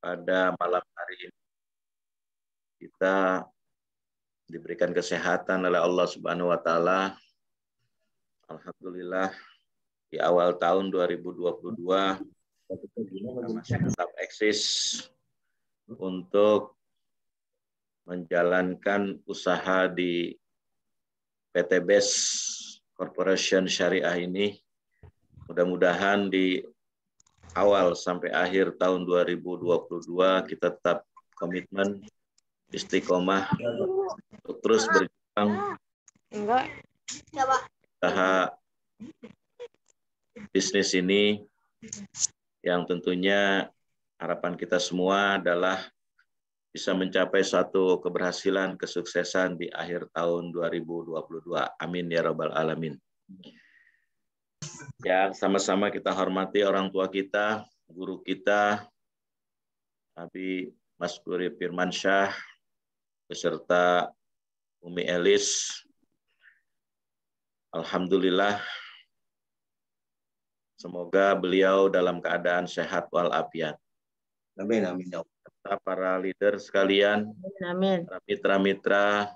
pada malam hari ini kita diberikan kesehatan oleh Allah Subhanahu wa taala. Alhamdulillah di awal tahun 2022 kita masih tetap eksis untuk menjalankan usaha di PT BES Corporation Syariah ini. Mudah-mudahan di awal sampai akhir tahun 2022 kita tetap komitmen istiqomah untuk terus berjuang usaha bisnis ini yang tentunya harapan kita semua adalah bisa mencapai suatu keberhasilan, kesuksesan di akhir tahun 2022. Amin ya rabbal alamin. Yang sama-sama kita hormati orang tua kita, guru kita, Abi Maskuri Firmansyah, beserta Umi Elis. Alhamdulillah, semoga beliau dalam keadaan sehat walafiat. Amin, amin. Serta para leader sekalian, Amin. para mitra-mitra,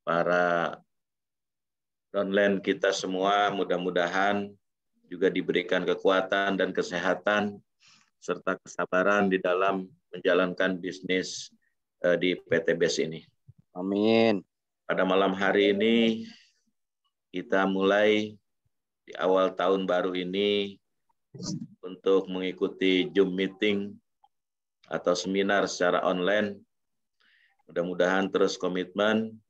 para downline kita semua, mudah-mudahan juga diberikan kekuatan dan kesehatan serta kesabaran di dalam menjalankan bisnis di PT BES ini. Amin. Pada malam hari ini kita mulai di awal tahun baru ini untuk mengikuti Zoom meeting atau seminar secara online. Mudah-mudahan terus komitmen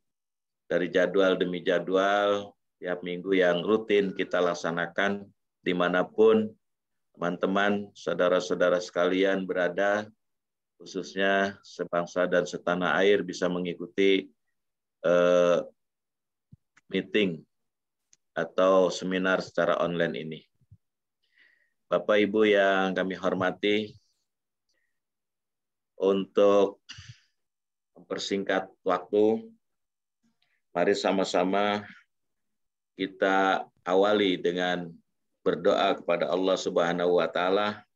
dari jadwal demi jadwal tiap minggu yang rutin kita laksanakan dimanapun teman-teman, saudara-saudara sekalian berada, khususnya sebangsa dan setanah air bisa mengikuti meeting atau seminar secara online ini. Bapak Ibu yang kami hormati, untuk mempersingkat waktu, mari sama-sama kita awali dengan berdoa kepada Allah Subhanahu wa taala,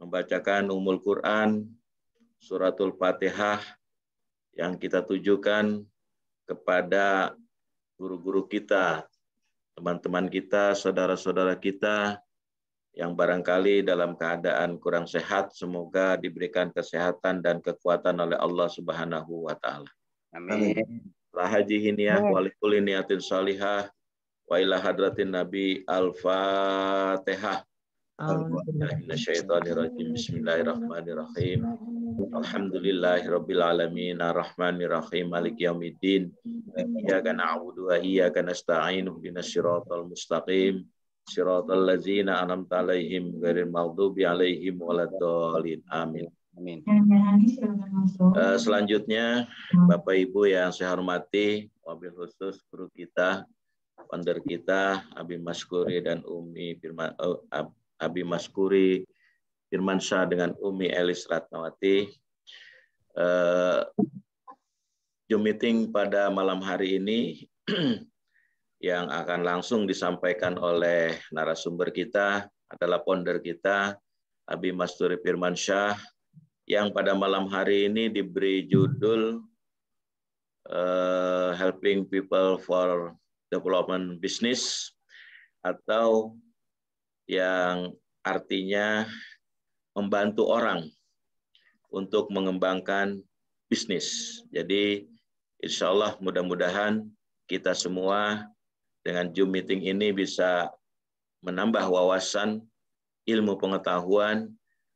membacakan Ummul Quran, suratul Fatihah yang kita tujukan kepada guru-guru kita, teman-teman kita, saudara-saudara kita yang barangkali dalam keadaan kurang sehat, semoga diberikan kesehatan dan kekuatan oleh Allah Subhanahu wa taala. Amin. La haji hiniyah wa likulli niyatin salihah wa ila hadratin Nabi Al-Fatihah. Minasyaitonirrajim. Bismillahirrahmanirrahim. Alhamdulillahirabbil alamin arrahmanir rahim maliki yaumiddin. Iyyaka na'budu wa iyyaka nasta'in ihdinas siratal mustaqim. Siratal ladzina an'amta 'alaihim ghairil maghdubi 'alaihim waladdallin. Amin. Amin. Selanjutnya, Bapak Ibu yang saya hormati, wabil khusus guru kita, founder kita, Abi Maskuri dan Umi Firman, Abi Maskuri Firmansyah dengan Umi Elis Ratnawati. Zoom meeting pada malam hari ini yang akan langsung disampaikan oleh narasumber kita adalah founder kita, Abi Maskuri Firmansyah, yang pada malam hari ini diberi judul Helping People for Development Business, atau yang artinya membantu orang untuk mengembangkan bisnis. Jadi insya Allah mudah-mudahan kita semua dengan Zoom meeting ini bisa menambah wawasan, ilmu pengetahuan,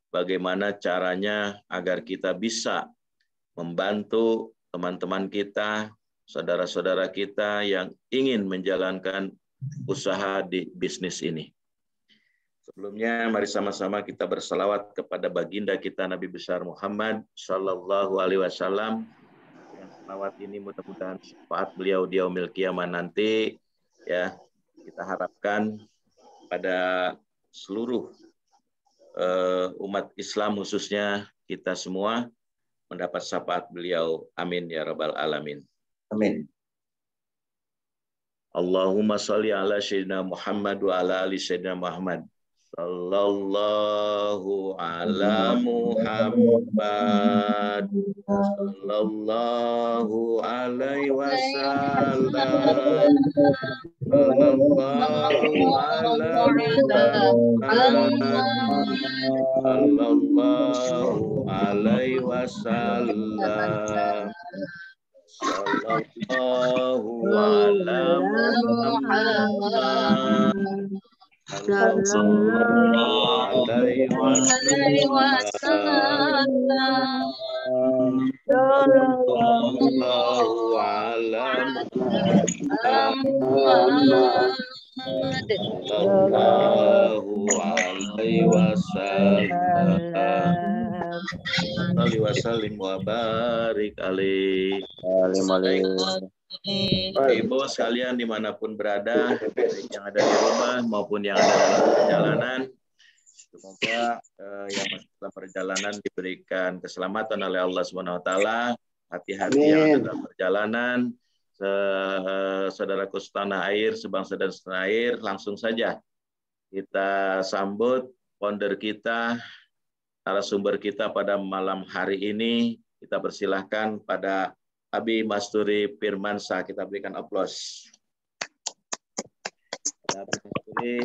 bagaimana caranya agar kita bisa membantu teman-teman kita, saudara-saudara kita yang ingin menjalankan usaha di bisnis ini. Sebelumnya, mari sama-sama kita bersalawat kepada baginda kita Nabi besar Muhammad Sallallahu Alaihi Wasallam. Yang salawat ini mudah-mudahan syafaat beliau di yaumil qiyamah nanti, ya kita harapkan pada seluruh umat Islam khususnya kita semua mendapat syafaat beliau. Amin ya rabbal alamin. Amin. Allahumma sholli ala sayyidina Muhammad wa ala ali sayyidina Muhammad. Sallallahu ala Muhammad. Sallallahu alaihi wasallam. Sallallahu ala Muhammad. Sallallahu alaihi wasallam. Sallallahu ala Muhammad. Sallallahu alaihi wasallam. Sallallahu ala Muhammad. Sallallahu alaihi wasallam. Salli wa sallim wa barik alaih. Ibu sekalian dimanapun berada, baik yang ada di rumah maupun yang ada dalam perjalanan, semoga yang masih dalam perjalanan diberikan keselamatan oleh Allah SWT. Hati-hati yang ada dalam perjalanan, saudaraku setanah air, sebangsa dan setanah air, langsung saja kita sambut founder kita, narasumber kita pada malam hari ini. Kita persilahkan pada Abi Masturi Firmansyah, kita berikan aplaus. Abi Masturi,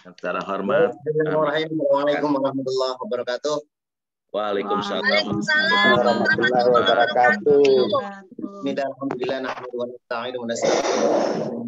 secara hormat. Assalamualaikum warahmatullahi wabarakatuh. Waalaikumsalam warahmatullahi wabarakatuh. Bismillahirrahmanirrahim. Nahmaduhu wa nasta'inuhu wa nastaghfiruh.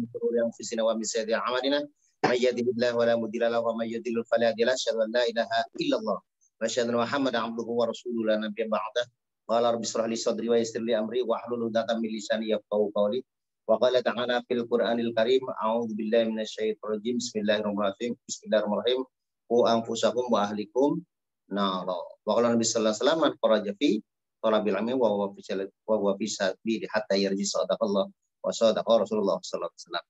Min shururi anfusina wa min sayyiati a'malina. May yahdihillahu wa la mudilla lahu wa may yudlil fala hadiya lahu. Asyhadu an la ilaha illallah wa asyhadu anna Muhammadan abduhu wa rasuluhu la nabiyya ba'dah. Qala rabbi shrah li sadri wa yassir li amri wa hlul 'uqdatam min lisani yafqahu qawli. Wa qala ta'ala fil Qur'anil Karim, a'udzu billahi minasyaitonir rajim. Bismillahirrahmanirrahim. Bismillahirrahmanirrahim. Qu anfusakum wa ahlikum nara. Wa qala Nabi sallallahu alaihi wasallam man kharaja fi talabil ilmi wa huwa fi sabili hatta yarji sadaqallah wa sadaqa Rasulullah sallallahu alaihi wasallam.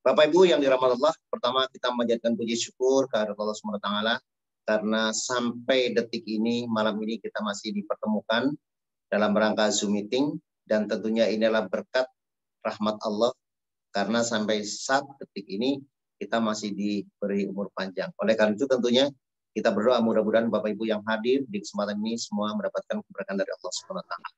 Bapak Ibu yang dirahmati Allah, pertama kita menjadikan puji syukur kehadirat Allah Subhanahu wa taala karena sampai detik ini, malam ini kita masih dipertemukan dalam rangka Zoom meeting, dan tentunya inilah berkat rahmat Allah karena sampai saat detik ini kita masih diberi umur panjang. Oleh karena itu tentunya kita berdoa mudah-mudahan Bapak Ibu yang hadir di kesempatan ini semua mendapatkan keberkahan dari Allah Subhanahu wa taala.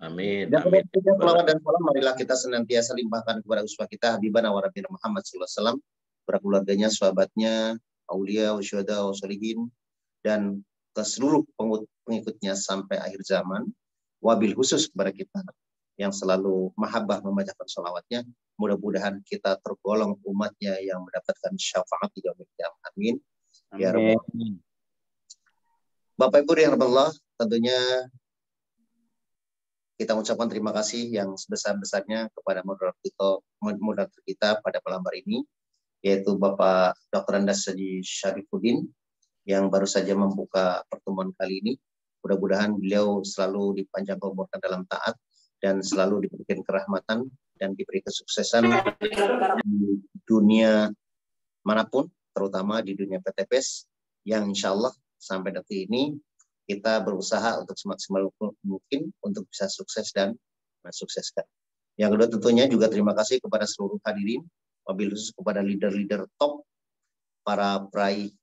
Amin. Dan selawat dan salam marilah kita senantiasa limpahkan kepada uswah kita Habibana wa Rabbina Muhammad sallallahu alaihi wasallam, para keluarganya, sahabatnya, aulia, syuhada, sholihin, dan ke seluruh pengikutnya sampai akhir zaman. Wabil khusus kepada kita yang selalu mahabbah membacakan sholawatnya. Mudah-mudahan kita tergolong umatnya yang mendapatkan syafaat di yaumil qiyamah. Amin. Ya Rabbal Alamin. Bapak Ibu yang Allah, tentunya kita ucapkan terima kasih yang sebesar-besarnya kepada moderator kita pada malam hari ini, yaitu Bapak Dr. Andas Haji Syarifuddin yang baru saja membuka pertemuan kali ini. Mudah-mudahan beliau selalu dipanjangkan umurkan dalam taat dan selalu diberikan kerahmatan dan diberi kesuksesan di dunia manapun, terutama di dunia PTPS yang insya Allah sampai detik ini kita berusaha untuk semaksimal mungkin untuk bisa sukses dan mensukseskan. Yang kedua tentunya juga terima kasih kepada seluruh hadirin, wabil khusus kepada leader-leader top, para peraih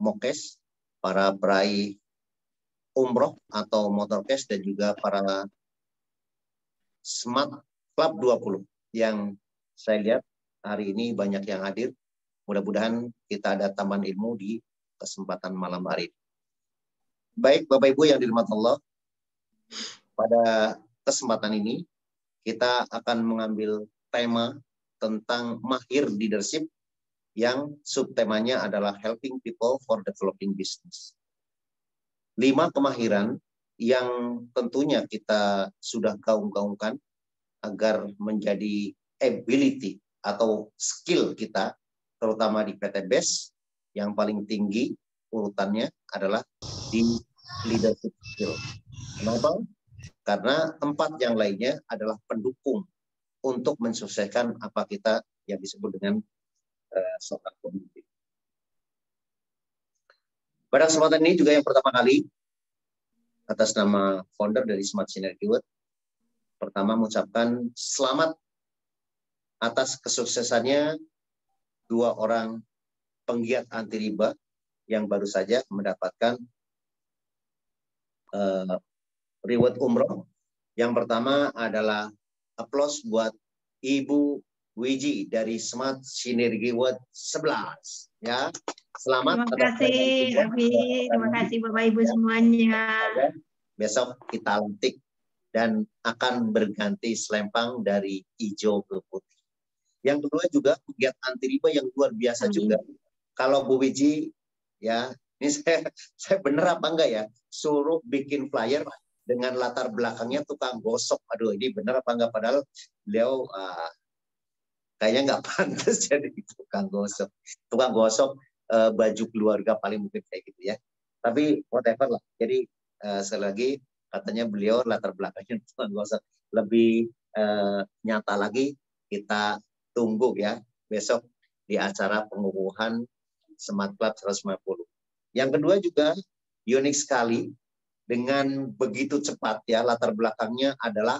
mokes, para peraih umroh atau motorcast, dan juga para Smart Club 20 yang saya lihat hari ini banyak yang hadir. Mudah-mudahan kita ada tambahan ilmu di kesempatan malam hari ini. Baik Bapak Ibu yang dirahmati Allah, pada kesempatan ini kita akan mengambil tema tentang mahir leadership yang subtemanya adalah helping people for developing business. 5 kemahiran yang tentunya kita sudah gaung-gaungkan agar menjadi ability atau skill kita, terutama di PTBS yang paling tinggi urutannya adalah di leadership skill. Kenapa? Karena 4 yang lainnya adalah pendukung untuk mensukseskan apa kita yang disebut dengan seorang pemimpin. Pada kesempatan ini juga yang pertama kali, atas nama founder dari Smart Synergy World, pertama mengucapkan selamat atas kesuksesannya 2 orang penggiat anti riba yang baru saja mendapatkan reward umroh. Yang pertama adalah aplaus buat Ibu Wiji dari Smart Synergy World 11. Ya, selamat. Terima kasih, Abi. Terima kasih Bapak Ibu semuanya. Besok kita lantik dan akan berganti selempang dari hijau ke putih. Yang kedua juga kegiatan anti riba yang luar biasa juga. Kalau Bu Wiji, ya, ini saya bener apa enggak ya, suruh bikin flyer dengan latar belakangnya tukang gosok. Aduh, ini bener apa enggak? Padahal beliau kayaknya nggak pantas jadi tukang gosok. Tukang gosok baju keluarga paling mungkin kayak gitu ya. Tapi whatever lah. Jadi sekali lagi katanya beliau latar belakangnya tukang gosok. Lebih nyata lagi kita tunggu ya besok di acara pengukuhan Smart Club 150. Yang kedua juga unik sekali dengan begitu cepat ya, latar belakangnya adalah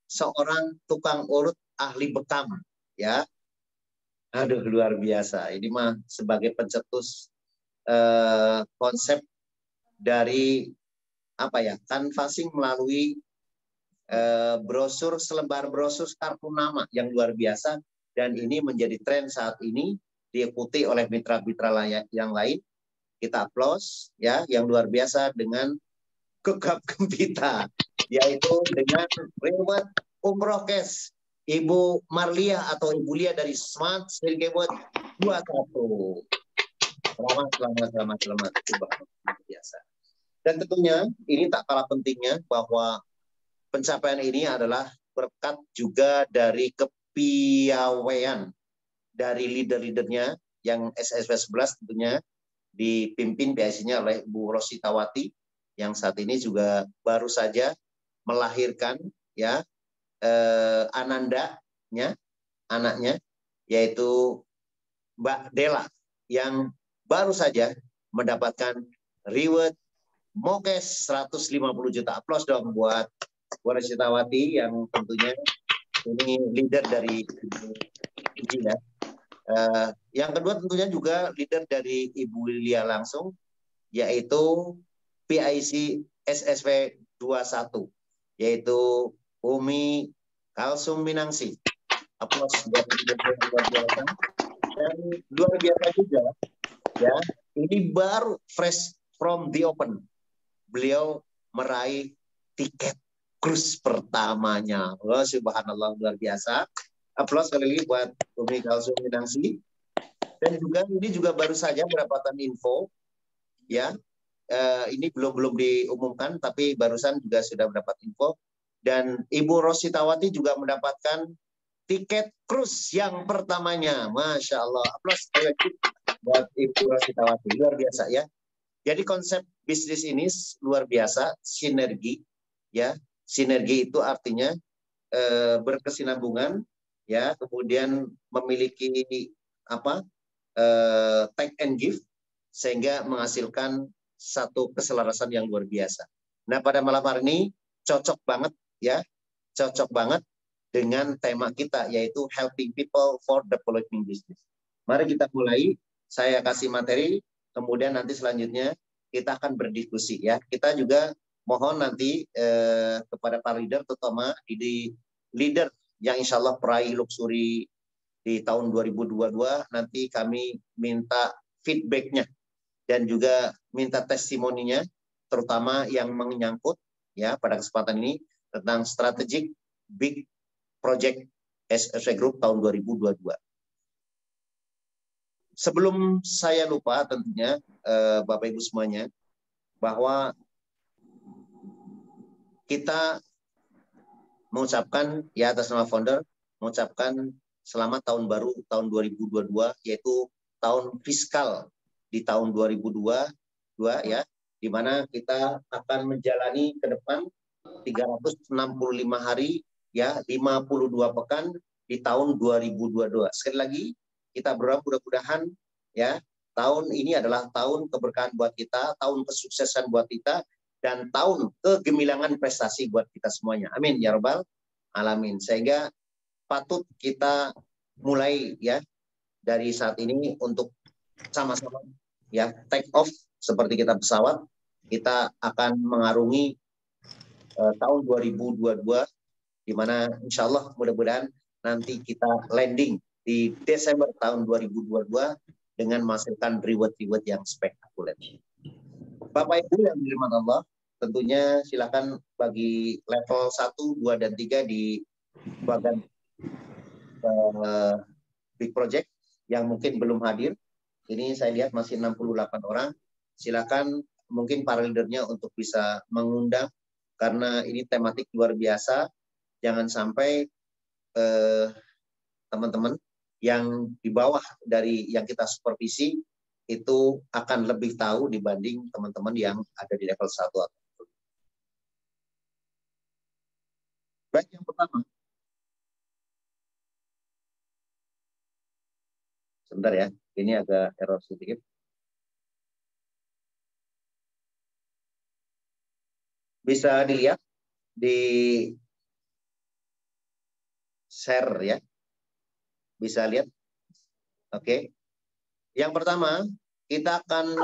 seorang tukang urut ahli bekam ya. Aduh, luar biasa. Ini mah sebagai pencetus konsep dari apa ya, canvassing melalui brosur, selebar brosur kartu nama yang luar biasa, dan ini menjadi tren saat ini, diikuti oleh mitra-mitra yang lain. Kita aplaus ya, yang luar biasa dengan gegap gempita, yaitu dengan reward umroh cash Ibu Marlia atau Ibu Lia dari Smart Synergy World 21. Selamat. Luar biasa. Dan tentunya ini tak kalah pentingnya bahwa pencapaian ini adalah berkat juga dari kepiawaian dari leader-leadernya yang SSW 11 tentunya dipimpin PIC-nya oleh Bu Rositawati yang saat ini juga baru saja melahirkan ya anaknya yaitu Mbak Dela yang baru saja mendapatkan reward Mokes 150 juta. Aplaus dong buat Bu Rositawati yang tentunya ini leader dari Uji ya. Yang kedua tentunya juga leader dari Ibu Lilia langsung, yaitu PIC SSW 21, yaitu Umi Kalsum Minangsi. Aplaus buat luar biasa. Dan luar biasa juga ya, ini baru fresh from the open. Beliau meraih tiket cruise pertamanya. Oh, subhanallah, luar biasa. Aplaus sekali lagi buat Umi Kalsum Minangsi. Dan juga ini juga baru saja mendapatkan info ya, ini belum diumumkan tapi barusan juga sudah mendapat info, dan Ibu Rositawati juga mendapatkan tiket cruise yang pertamanya. Masya Allah. Aplaus sekali lagi buat Ibu Rositawati, luar biasa ya. Jadi konsep bisnis ini luar biasa, sinergi ya. Sinergi itu artinya berkesinambungan ya, kemudian memiliki apa, take and give, sehingga menghasilkan satu keselarasan yang luar biasa. Nah, pada malam hari ini cocok banget ya, cocok banget dengan tema kita, yaitu helping people for developing business. Mari kita mulai, saya kasih materi, kemudian nanti selanjutnya kita akan berdiskusi ya. Kita juga mohon nanti kepada para leader, terutama di leader yang insya Allah peraih luxury di tahun 2022, nanti kami minta feedbacknya dan juga minta testimoninya, terutama yang menyangkut ya pada kesempatan ini tentang strategic big project SSW Group tahun 2022. Sebelum saya lupa tentunya Bapak Ibu semuanya, bahwa kita mengucapkan ya atas nama founder, mengucapkan selamat tahun baru tahun 2022, yaitu tahun fiskal di tahun 2022 ya, di mana kita akan menjalani ke depan 365 hari ya, 52 pekan di tahun 2022. Sekali lagi kita berdoa mudah-mudahan ya tahun ini adalah tahun keberkahan buat kita, tahun kesuksesan buat kita, dan tahun kegemilangan prestasi buat kita semuanya. Amin ya rabbal alamin. Sehingga patut kita mulai ya dari saat ini untuk sama-sama ya take off seperti kita pesawat. Kita akan mengarungi tahun 2022 di mana insya Allah mudah-mudahan nanti kita landing di Desember tahun 2022 dengan menghasilkan reward-reward yang spektakuler. Bapak Ibu yang dirahmati Allah, tentunya silakan bagi level 1, 2, dan 3 di bagian Big Project yang mungkin belum hadir. Ini saya lihat masih 68 orang. Silakan mungkin para leadernya untuk bisa mengundang karena ini tematik luar biasa. Jangan sampai teman-teman yang di bawah dari yang kita supervisi itu akan lebih tahu dibanding teman-teman yang ada di level 1. Baik, yang pertama. Sebentar ya, ini agak error sedikit. Bisa dilihat di share ya. Bisa lihat? Oke. Yang pertama, kita akan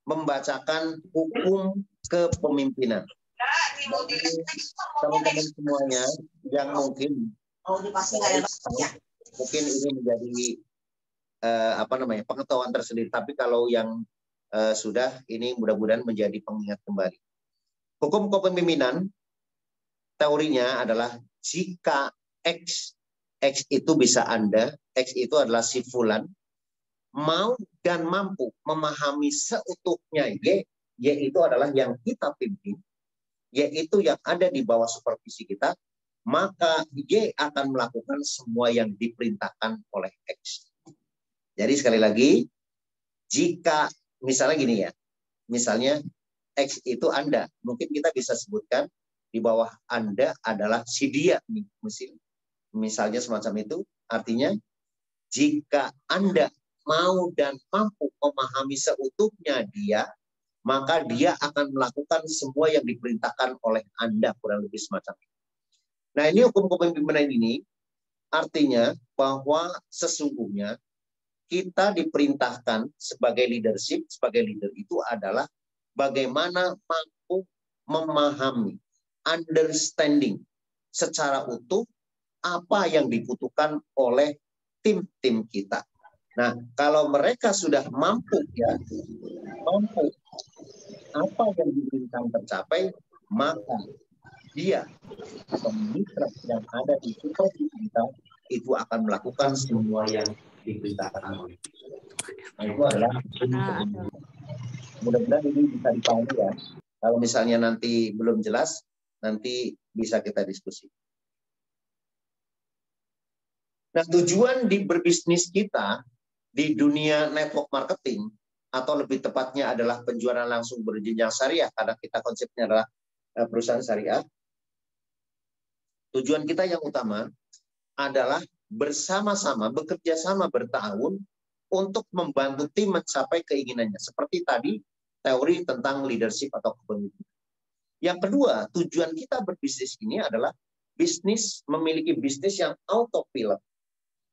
membacakan hukum kepemimpinan. Teman-teman semuanya yang mungkin ini menjadi pengetahuan tersendiri. Tapi kalau yang sudah, ini mudah-mudahan menjadi pengingat kembali. Hukum kepemimpinan teorinya adalah jika X itu bisa Anda, X itu adalah si fulan, mau dan mampu memahami seutuhnya Y itu adalah yang kita pimpin, yaitu yang ada di bawah supervisi kita, maka Y akan melakukan semua yang diperintahkan oleh X. Jadi sekali lagi, jika misalnya gini ya, misalnya X itu Anda, mungkin kita bisa sebutkan di bawah Anda adalah si dia, misalnya semacam itu. Artinya jika Anda mau dan mampu memahami seutuhnya dia, maka dia akan melakukan semua yang diperintahkan oleh Anda, kurang lebih semacam itu. Nah, ini hukum kepemimpinan ini artinya bahwa sesungguhnya kita diperintahkan sebagai leadership, sebagai leader itu adalah bagaimana mampu memahami, understanding secara utuh apa yang dibutuhkan oleh tim-tim kita. Nah, kalau mereka sudah mampu apa yang diinginkan tercapai, maka dia atau mitra yang ada di supervisi kita itu akan melakukan semua yang diperintahkan oleh kita. Nah, itu adalah mudah-mudahan ini bisa dipahami ya. Kalau misalnya nanti belum jelas, nanti bisa kita diskusi. Nah, tujuan di berbisnis kita di dunia network marketing, atau lebih tepatnya adalah penjualan langsung berjenjang syariah, karena kita konsepnya adalah perusahaan syariah. Tujuan kita yang utama adalah bersama-sama, bekerja sama bertahun untuk membantu tim mencapai keinginannya. Seperti tadi, teori tentang leadership atau kepemimpinan. Yang kedua, tujuan kita berbisnis ini adalah bisnis, memiliki bisnis yang autopilot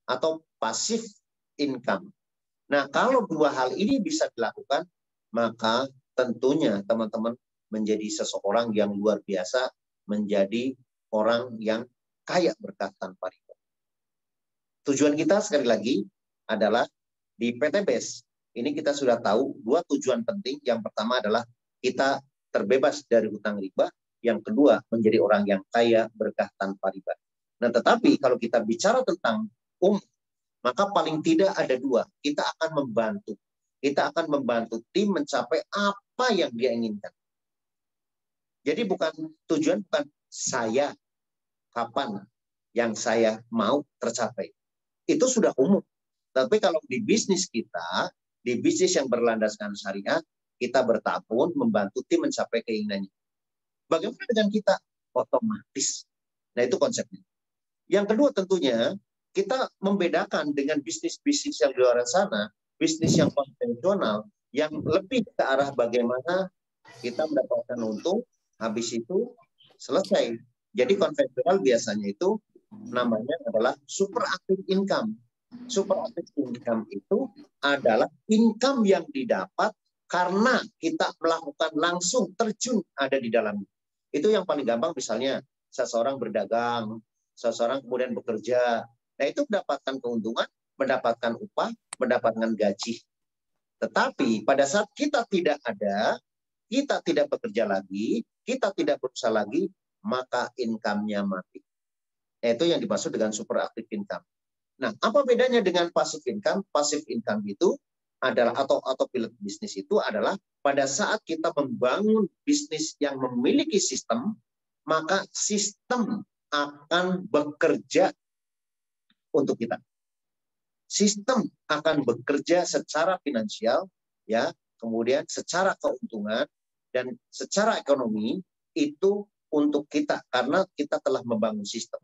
atau passive income. Nah, kalau dua hal ini bisa dilakukan, maka tentunya teman-teman menjadi seseorang yang luar biasa, menjadi orang yang kaya berkah tanpa riba. Tujuan kita sekali lagi adalah di PT BES. Ini kita sudah tahu dua tujuan penting. Yang pertama adalah kita terbebas dari hutang riba. Yang kedua, menjadi orang yang kaya berkah tanpa riba. Nah, tetapi kalau kita bicara tentang maka paling tidak ada dua. Kita akan membantu. Kita akan membantu tim mencapai apa yang dia inginkan. Jadi tujuan bukan saya kapan yang saya mau tercapai. Itu sudah umum. Tapi kalau di bisnis kita, di bisnis yang berlandaskan syariah, kita bertahun membantu tim mencapai keinginannya. Bagaimana dengan kita? Otomatis. Nah, itu konsepnya. Yang kedua tentunya, kita membedakan dengan bisnis-bisnis yang di luar sana, bisnis yang konvensional, yang lebih ke arah bagaimana kita mendapatkan untung, habis itu selesai. Jadi konvensional biasanya itu namanya adalah super active income. Super income itu adalah income yang didapat karena kita melakukan langsung terjun ada di dalamnya. Itu yang paling gampang, misalnya seseorang berdagang, seseorang kemudian bekerja. Nah, itu mendapatkan keuntungan, mendapatkan upah, mendapatkan gaji. Tetapi pada saat kita tidak ada, kita tidak bekerja lagi, kita tidak berusaha lagi, maka income-nya mati. Nah, itu yang dimaksud dengan super active income. Nah, apa bedanya dengan passive income? Passive income itu adalah atau autopilot bisnis itu adalah pada saat kita membangun bisnis yang memiliki sistem, maka sistem akan bekerja untuk kita. Sistem akan bekerja secara finansial, ya, kemudian secara keuntungan dan secara ekonomi itu untuk kita karena kita telah membangun sistem.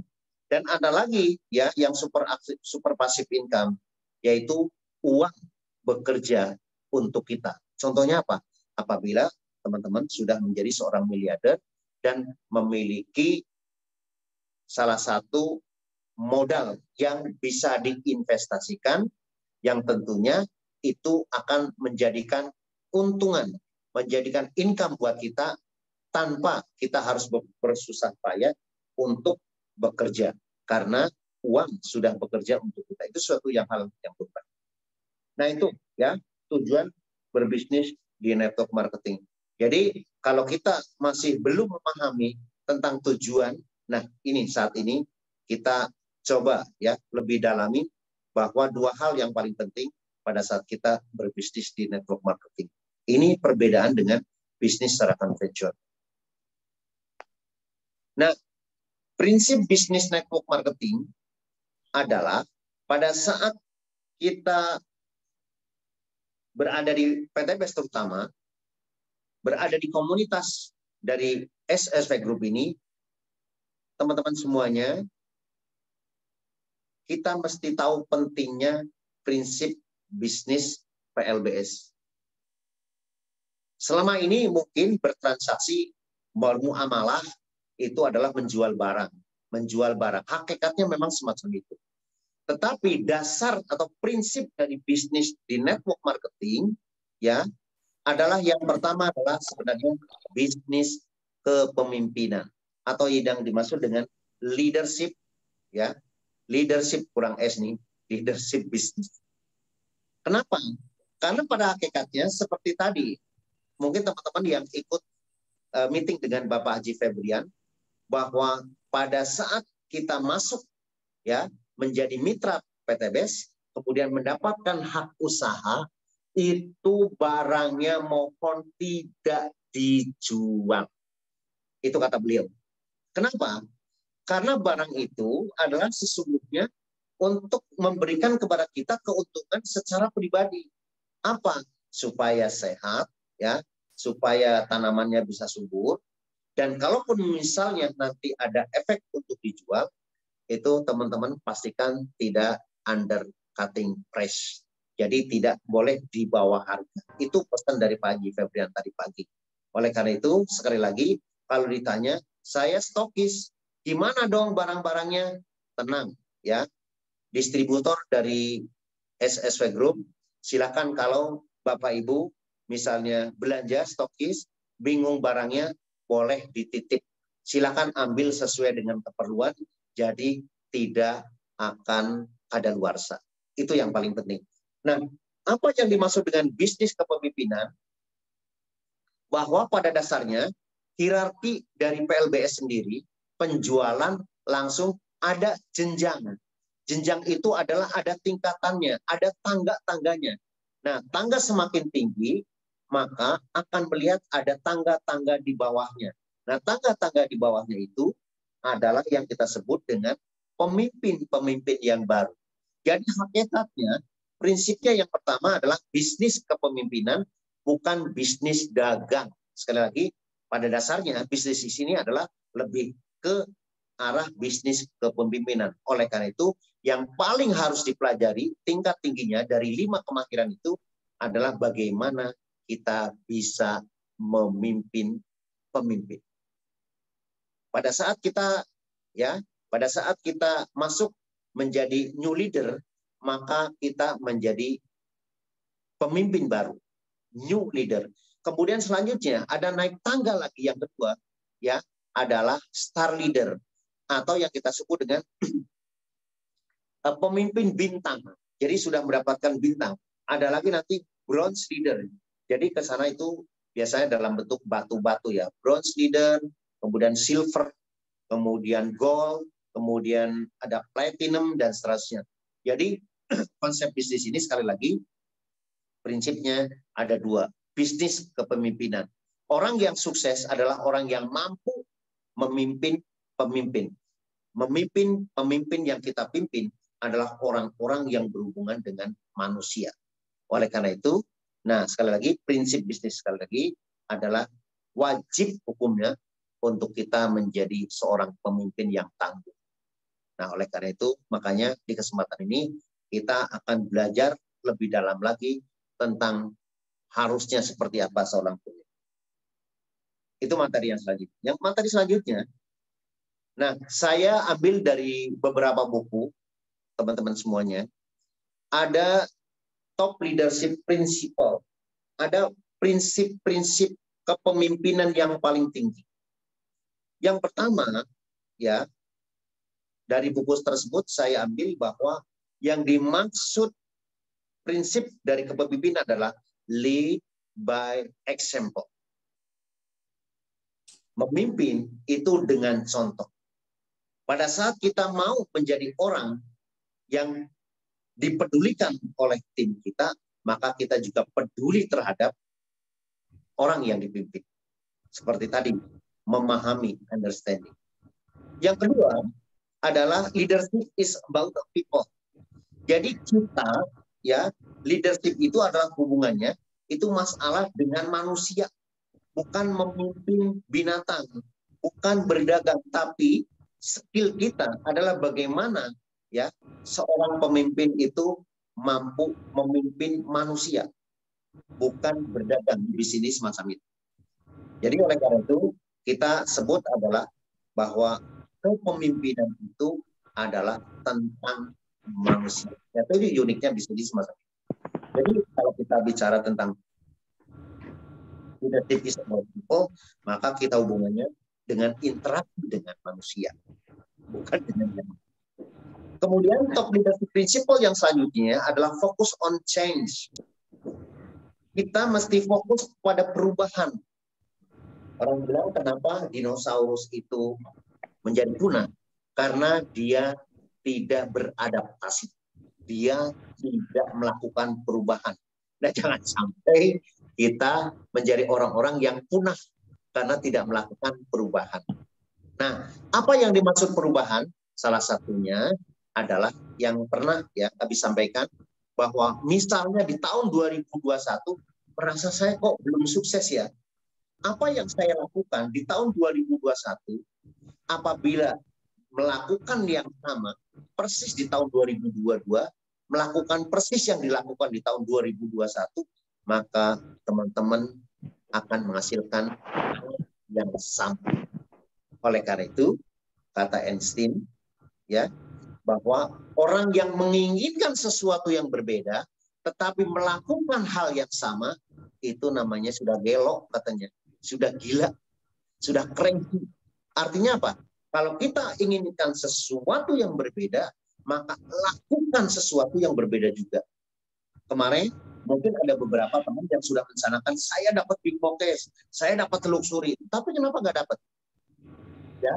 Dan ada lagi ya yang super passive income, yaitu uang bekerja untuk kita. Contohnya apa? Apabila teman-teman sudah menjadi seorang miliarder dan memiliki salah satu modal yang bisa diinvestasikan, yang tentunya itu akan menjadikan keuntungan, menjadikan income buat kita tanpa kita harus bersusah payah untuk bekerja, karena uang sudah bekerja untuk kita. Itu suatu hal yang benar. Nah, itu ya tujuan berbisnis di network marketing. Jadi kalau kita masih belum memahami tentang tujuan, nah ini saat ini kita coba ya lebih dalami bahwa dua hal yang paling penting pada saat kita berbisnis di network marketing. Ini perbedaan dengan bisnis secara konvensional. Nah, prinsip bisnis network marketing adalah pada saat kita berada di PTBS terutama, berada di komunitas dari SSV Group ini, teman-teman semuanya, kita mesti tahu pentingnya prinsip bisnis PLBS. Selama ini mungkin bertransaksi, bermuamalah, itu adalah menjual barang. Menjual barang. Hakikatnya memang semacam itu. Tetapi dasar atau prinsip dari bisnis di network marketing ya adalah yang pertama adalah sebenarnya bisnis kepemimpinan atau yang dimaksud dengan leadership ya. Leadership kurang S nih, leadership bisnis. Kenapa? Karena pada hakikatnya seperti tadi, mungkin teman-teman yang ikut meeting dengan Bapak Haji Febrian, bahwa pada saat kita masuk ya menjadi mitra PTBS, kemudian mendapatkan hak usaha, itu barangnya mohon tidak dijual. Itu kata beliau. Kenapa? Karena barang itu adalah sesungguhnya untuk memberikan kepada kita keuntungan secara pribadi. Apa? Supaya sehat, ya, supaya tanamannya bisa subur. Dan kalaupun misalnya nanti ada efek untuk dijual, itu teman-teman pastikan tidak undercutting price. Jadi tidak boleh di bawah harga. Itu pesan dari Pak Haji Febrian tadi pagi. Oleh karena itu, sekali lagi, kalau ditanya, saya stokis, gimana dong barang-barangnya? Tenang, ya. Distributor dari SSV Group, silakan kalau Bapak Ibu misalnya belanja stokis, bingung barangnya, boleh dititip. Silakan ambil sesuai dengan keperluan, jadi tidak akan ada luarsa. Itu yang paling penting. Nah, apa yang dimaksud dengan bisnis kepemimpinan? Bahwa pada dasarnya hierarki dari PLBS sendiri, penjualan langsung ada jenjang. Jenjang itu adalah ada tingkatannya, ada tangga-tangganya. Nah, tangga semakin tinggi, maka akan melihat ada tangga-tangga di bawahnya. Nah, tangga-tangga di bawahnya itu adalah yang kita sebut dengan pemimpin-pemimpin yang baru. Jadi hakikatnya, prinsipnya yang pertama adalah bisnis kepemimpinan, bukan bisnis dagang. Sekali lagi, pada dasarnya bisnis di sini adalah lebih ke arah bisnis kepemimpinan. Oleh karena itu, yang paling harus dipelajari tingkat tingginya dari 5 kemahiran itu adalah bagaimana kita bisa memimpin pemimpin. Pada saat kita masuk menjadi new leader, maka kita menjadi pemimpin baru, new leader. Kemudian selanjutnya ada naik tangga lagi yang kedua, ya, adalah star leader atau yang kita sebut dengan pemimpin bintang. Jadi sudah mendapatkan bintang. Ada lagi nanti bronze leader. Jadi ke sana itu biasanya dalam bentuk batu-batu ya. Bronze leader, kemudian silver, kemudian gold, kemudian ada platinum dan seterusnya. Jadi konsep bisnis ini sekali lagi prinsipnya ada dua. Bisnis kepemimpinan. Orang yang sukses adalah orang yang mampu memimpin pemimpin. Memimpin pemimpin yang kita pimpin adalah orang-orang yang berhubungan dengan manusia. Oleh karena itu, nah sekali lagi prinsip bisnis sekali lagi adalah wajib hukumnya untuk kita menjadi seorang pemimpin yang tangguh. Nah oleh karena itu makanya di kesempatan ini kita akan belajar lebih dalam lagi tentang harusnya seperti apa seorang pemimpin. Itu materi yang selanjutnya. Yang materi selanjutnya, nah saya ambil dari beberapa buku teman-teman semuanya. Ada top leadership principle, ada prinsip-prinsip kepemimpinan yang paling tinggi. Yang pertama, ya, dari buku tersebut saya ambil bahwa yang dimaksud prinsip dari kepemimpinan adalah lead by example. Memimpin itu dengan contoh. Pada saat kita mau menjadi orang yang dipedulikan oleh tim kita, maka kita juga peduli terhadap orang yang dipimpin. Seperti tadi, memahami, understanding. Yang kedua adalah leadership is about the people. Jadi kita, ya, leadership itu adalah hubungannya, itu masalah dengan manusia. Bukan memimpin binatang, bukan berdagang, tapi skill kita adalah bagaimana ya seorang pemimpin itu mampu memimpin manusia, bukan berdagang di sini semacam itu. Jadi oleh karena itu kita sebut adalah bahwa kepemimpinan itu adalah tentang manusia. Jadi uniknya di sini semacam itu. Jadi kalau kita bicara tentang leadership is about people, maka kita hubungannya dengan interaksi dengan manusia, bukan dengan yang. Kemudian top leadership principle yang selanjutnya adalah fokus on change. Kita mesti fokus pada perubahan. Orang bilang kenapa dinosaurus itu menjadi punah? Karena dia tidak beradaptasi. Dia tidak melakukan perubahan. Nah, jangan sampai kita menjadi orang-orang yang punah karena tidak melakukan perubahan. Nah, apa yang dimaksud perubahan? Salah satunya adalah yang pernah ya kami sampaikan bahwa misalnya di tahun 2021 merasa saya kok belum sukses ya. Apa yang saya lakukan di tahun 2021 apabila melakukan yang sama persis di tahun 2022, melakukan persis yang dilakukan di tahun 2021, maka teman-teman akan menghasilkan yang sama. Oleh karena itu, kata Einstein, ya, bahwa orang yang menginginkan sesuatu yang berbeda, tetapi melakukan hal yang sama, itu namanya sudah gelo, katanya. Sudah gila, sudah crazy. Artinya apa? Kalau kita inginkan sesuatu yang berbeda, maka lakukan sesuatu yang berbeda juga. Kemarin mungkin ada beberapa teman yang sudah mencanakan, saya dapat big box, saya dapat luxury, tapi kenapa nggak dapat? Ya.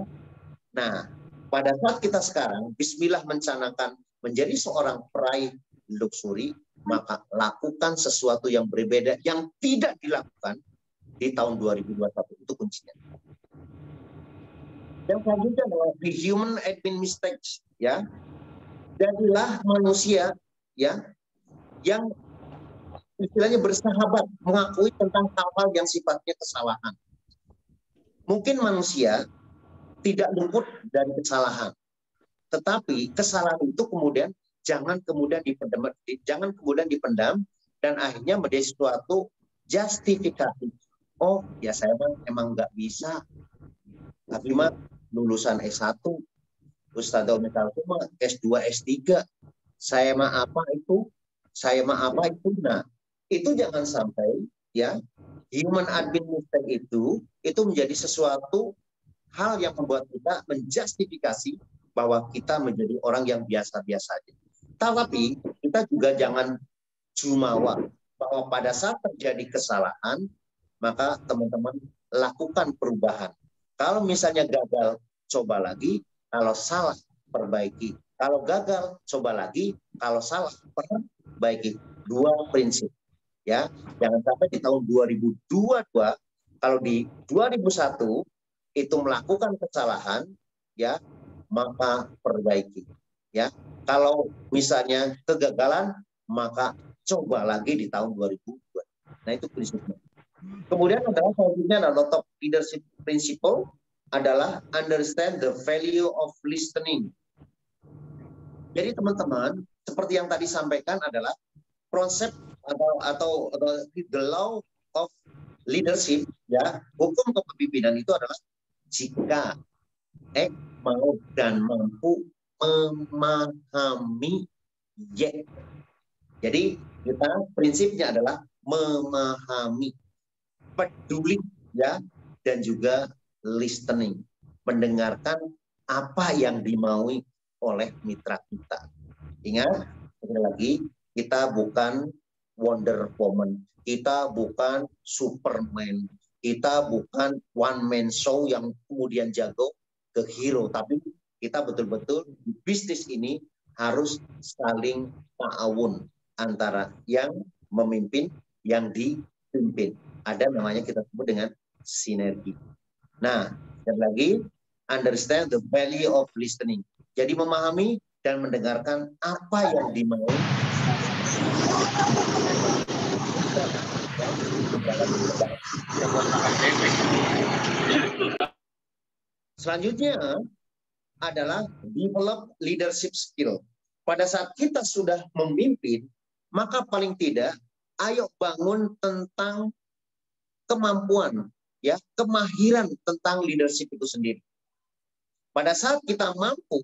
Nah, pada saat kita sekarang, bismillah mencanakan menjadi seorang peraih luxury, maka lakukan sesuatu yang berbeda, yang tidak dilakukan di tahun 2021, itu kuncinya. Yang selanjutnya adalah the human admin mistakes, ya. Jadilah manusia, ya, yang istilahnya bersahabat, mengakui tentang hal-hal yang sifatnya kesalahan. Mungkin manusia tidak luput dari kesalahan, tetapi kesalahan itu kemudian jangan kemudian dipendam dan akhirnya menjadi suatu justifikasi. Oh, ya saya emang nggak bisa. Tapi mah lulusan S1, Ustadzah Umar S2, S3, Saya mah apa itu? Saya mah apa itu? Nah, itu jangan sampai ya human admin mistake itu menjadi sesuatu hal yang membuat kita menjustifikasi bahwa kita menjadi orang yang biasa-biasa saja. Tapi kita juga jangan jumawa bahwa pada saat terjadi kesalahan, maka teman-teman lakukan perubahan. Kalau misalnya gagal, coba lagi. Kalau salah, perbaiki. Kalau gagal, coba lagi. Kalau salah, perbaiki. Dua prinsip. Ya, jangan sampai di tahun 2022, kalau di 2001 itu melakukan kesalahan, ya, maka perbaiki. Ya, kalau misalnya kegagalan, maka coba lagi di tahun 2002. Nah, itu prinsipnya. Kemudian adalah selanjutnya adalah top leadership principle adalah understand the value of listening. Jadi teman-teman, seperti yang tadi sampaikan adalah konsep atau the law of leadership, ya, hukum kepemimpinan itu adalah jika mau dan mampu memahami Y. Jadi kita prinsipnya adalah memahami, peduli, ya, dan juga listening, mendengarkan apa yang dimaui oleh mitra kita. Ingat, sekali lagi, kita bukan Wonder Woman, kita bukan Superman, kita bukan one man show yang kemudian jago ke hero, tapi kita betul-betul di bisnis ini harus saling ta'awun antara yang memimpin, yang dipimpin. Ada namanya kita sebut dengan sinergi. Nah, sekali lagi, understand the value of listening. Jadi memahami dan mendengarkan apa yang dimaui. Selanjutnya adalah develop leadership skill. Pada saat kita sudah memimpin, maka paling tidak ayo bangun tentang kemampuan, ya, kemahiran tentang leadership itu sendiri. Pada saat kita mampu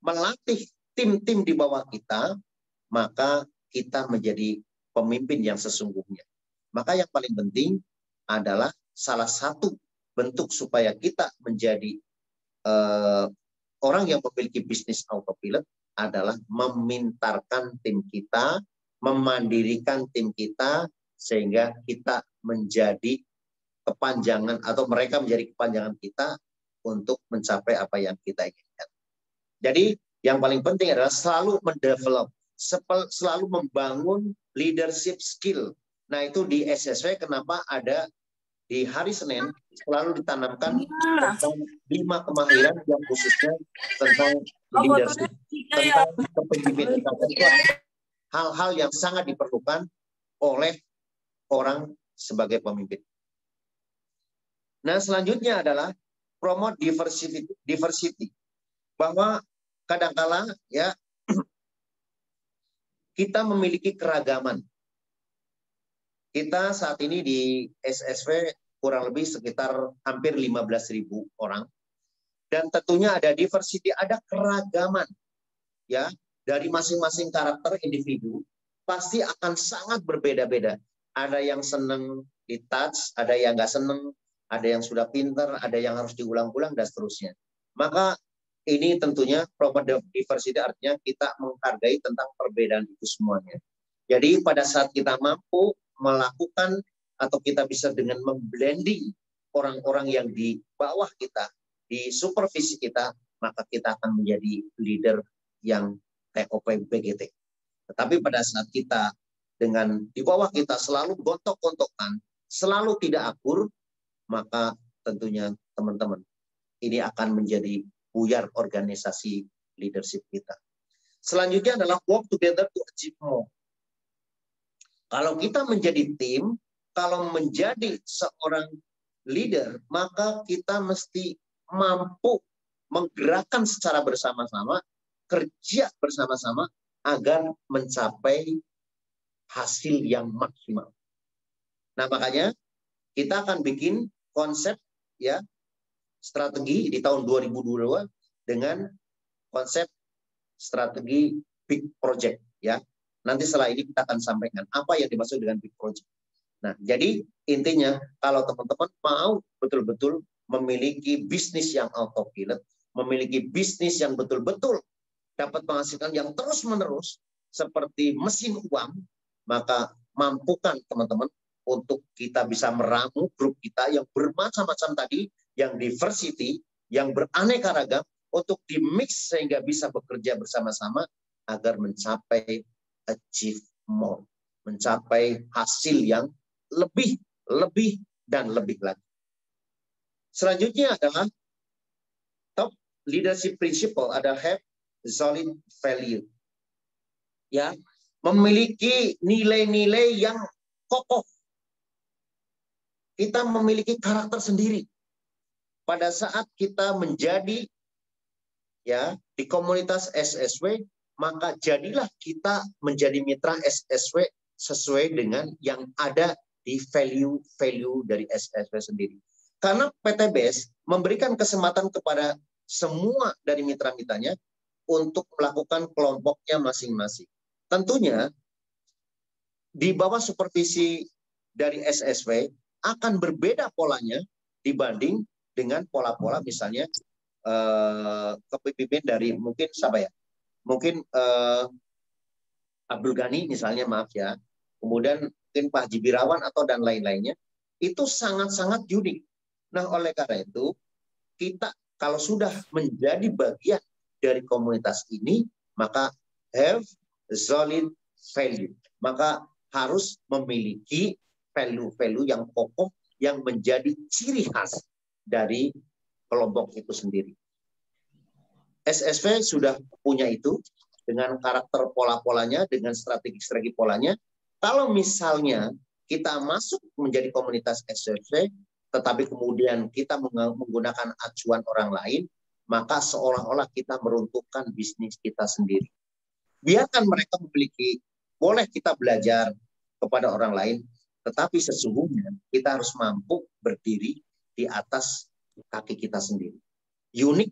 melatih tim-tim di bawah kita, maka kita menjadi pemimpin yang sesungguhnya. Maka yang paling penting adalah salah satu bentuk supaya kita menjadi orang yang memiliki bisnis autopilot adalah memintarkan tim kita, memandirikan tim kita, sehingga kita menjadi kepanjangan atau mereka menjadi kepanjangan kita untuk mencapai apa yang kita inginkan. Jadi yang paling penting adalah selalu mendevelop, selalu membangun leadership skill. Nah itu di SSW kenapa ada di hari Senin selalu ditanamkan tentang 5 kemahiran yang khususnya tentang leadership, tentang kepemimpinan. Hal-hal yang sangat diperlukan oleh orang sebagai pemimpin. Nah selanjutnya adalah promote diversity. Bahwa kadangkala ya kita memiliki keragaman. Kita saat ini di SSW kurang lebih sekitar hampir 15.000 orang. Dan tentunya ada diversity, ada keragaman. Ya, dari masing-masing karakter individu pasti akan sangat berbeda-beda. Ada yang senang di touch, ada yang nggak senang, ada yang sudah pintar, ada yang harus diulang-ulang, dan seterusnya. Maka ini tentunya promote diversity artinya kita menghargai tentang perbedaan itu semuanya. Jadi pada saat kita mampu melakukan atau kita bisa dengan memblending orang-orang yang di bawah kita, di supervisi kita, maka kita akan menjadi leader yang TOP BGT. Tetapi pada saat kita dengan di bawah kita selalu gontok-gontokan, selalu tidak akur, maka tentunya teman-teman ini akan menjadi buyar organisasi leadership kita. Selanjutnya adalah work together to achieve more. Kalau kita menjadi tim, kalau menjadi seorang leader, maka kita mesti mampu menggerakkan secara bersama-sama, kerja bersama-sama agar mencapai hasil yang maksimal. Nah, makanya kita akan bikin konsep ya strategi di tahun 2022 dengan konsep strategi big project ya. Nanti setelah ini kita akan sampaikan apa yang dimaksud dengan big project. Nah, jadi intinya kalau teman-teman mau betul-betul memiliki bisnis yang autopilot, memiliki bisnis yang betul-betul dapat menghasilkan yang terus-menerus seperti mesin uang, maka mampukan teman-teman untuk kita bisa meramu grup kita yang bermacam-macam tadi, yang diversity, yang beraneka ragam, untuk dimix sehingga bisa bekerja bersama-sama agar mencapai achieve more, mencapai hasil yang lebih dan lebih lagi. Selanjutnya adalah top leadership principle, ada have solid value. Ya, memiliki nilai-nilai yang kokoh. Kita memiliki karakter sendiri. Pada saat kita menjadi ya di komunitas SSW, maka jadilah kita menjadi mitra SSW sesuai dengan yang ada di value dari SSW sendiri. Karena PTBS memberikan kesempatan kepada semua dari mitra-mitranya untuk melakukan kelompoknya masing-masing. Tentunya di bawah supervisi dari SSW akan berbeda polanya dibanding dengan pola-pola misalnya kepemimpinan dari mungkin siapa ya? Mungkin Abdul Ghani misalnya, maaf ya. Kemudian mungkin Pak Haji Birawan atau dan lain-lainnya. Itu sangat-sangat unik. Nah, oleh karena itu, kita kalau sudah menjadi bagian dari komunitas ini, maka have solid value. Maka harus memiliki value-value yang kokoh yang menjadi ciri khas dari kelompok itu sendiri. SSW sudah punya itu dengan karakter pola-polanya, dengan strategi-strategi polanya. Kalau misalnya kita masuk menjadi komunitas SSW, tetapi kemudian kita menggunakan acuan orang lain, maka seolah-olah kita meruntuhkan bisnis kita sendiri. Biarkan mereka memiliki, boleh kita belajar kepada orang lain, tetapi sesungguhnya kita harus mampu berdiri di atas kaki kita sendiri. Unik.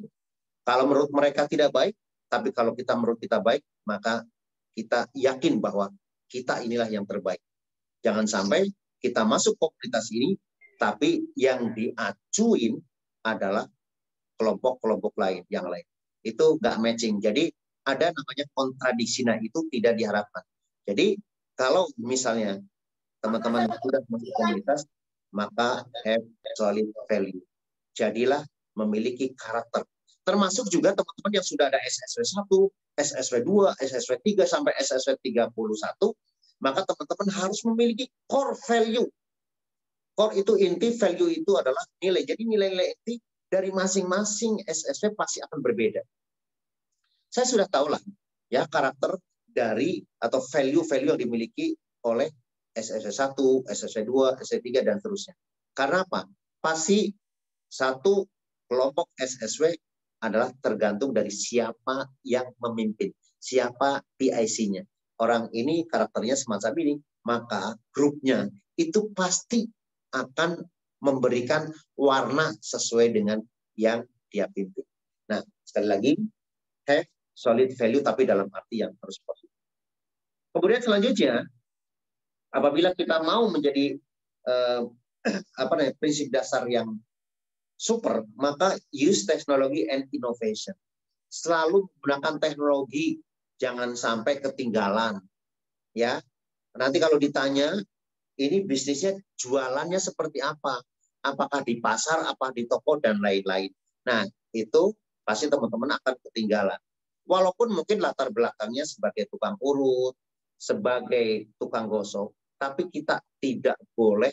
Kalau menurut mereka tidak baik, tapi kalau kita menurut kita baik, maka kita yakin bahwa kita inilah yang terbaik. Jangan sampai kita masuk komunitas ini, tapi yang diacuin adalah kelompok-kelompok lain, yang lain. Itu nggak matching. Jadi ada namanya kontradiksi, nah itu tidak diharapkan. Jadi kalau misalnya teman-teman sudah masuk komunitas, maka have solid value. Jadilah memiliki karakter. Termasuk juga teman-teman yang sudah ada SSW 1, SSW 2, SSW 3, sampai SSW 31, maka teman-teman harus memiliki core value. Core itu inti, value itu adalah nilai. Jadi nilai-nilai inti dari masing-masing SSW pasti akan berbeda. Saya sudah tahu lah ya karakter dari atau value-value yang dimiliki oleh SSW 1, SSW 2, SSW 3, dan seterusnya. Karena apa? Pasti satu kelompok SSW adalah tergantung dari siapa yang memimpin, siapa PIC-nya. Orang ini karakternya semacam ini, maka grupnya itu pasti akan memberikan warna sesuai dengan yang dia pimpin. Nah, sekali lagi, have solid value tapi dalam arti yang harus positif. Kemudian selanjutnya, apabila kita mau menjadi prinsip dasar yang super, maka use technology and innovation. Selalu menggunakan teknologi, jangan sampai ketinggalan. Ya, nanti kalau ditanya, ini bisnisnya jualannya seperti apa? Apakah di pasar, apa di toko, dan lain-lain. Nah, itu pasti teman-teman akan ketinggalan. Walaupun mungkin latar belakangnya sebagai tukang urut, sebagai tukang gosok, tapi kita tidak boleh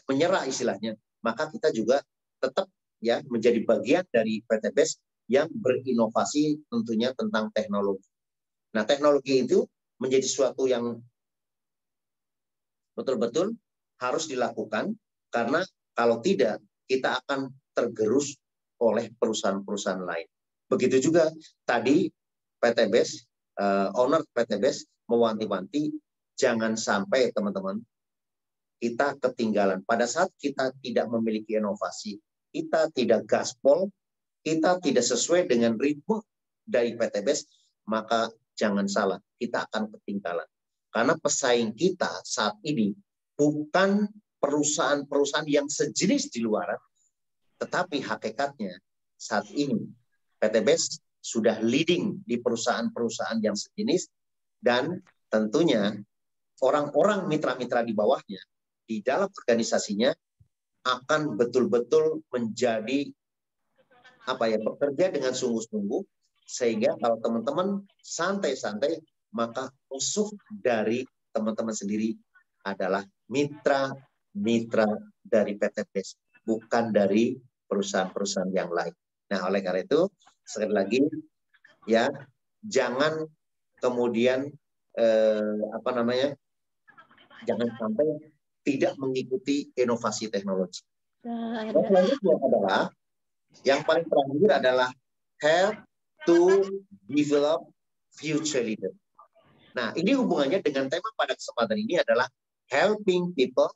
menyerah istilahnya. Maka kita juga tetap ya menjadi bagian dari PTBS yang berinovasi tentunya tentang teknologi. Nah, teknologi itu menjadi sesuatu yang betul-betul harus dilakukan, karena kalau tidak kita akan tergerus oleh perusahaan-perusahaan lain. Begitu juga tadi PTBS, owner PTBS mewanti-wanti jangan sampai teman-teman kita ketinggalan. Pada saat kita tidak memiliki inovasi, kita tidak gaspol, kita tidak sesuai dengan ritme dari PTBES, maka jangan salah, kita akan ketinggalan. Karena pesaing kita saat ini bukan perusahaan-perusahaan yang sejenis di luar, tetapi hakikatnya saat ini PTBES sudah leading di perusahaan-perusahaan yang sejenis, dan tentunya orang-orang mitra-mitra di bawahnya di dalam organisasinya akan betul-betul menjadi bekerja dengan sungguh-sungguh, sehingga kalau teman-teman santai-santai, maka musuh dari teman-teman sendiri adalah mitra-mitra dari PTBES, bukan dari perusahaan-perusahaan yang lain. Nah, oleh karena itu sekali lagi ya, jangan kemudian jangan sampai tidak mengikuti inovasi teknologi. Dan selanjutnya adalah yang paling terakhir adalah help to develop future leader. Nah, ini hubungannya dengan tema pada kesempatan ini adalah helping people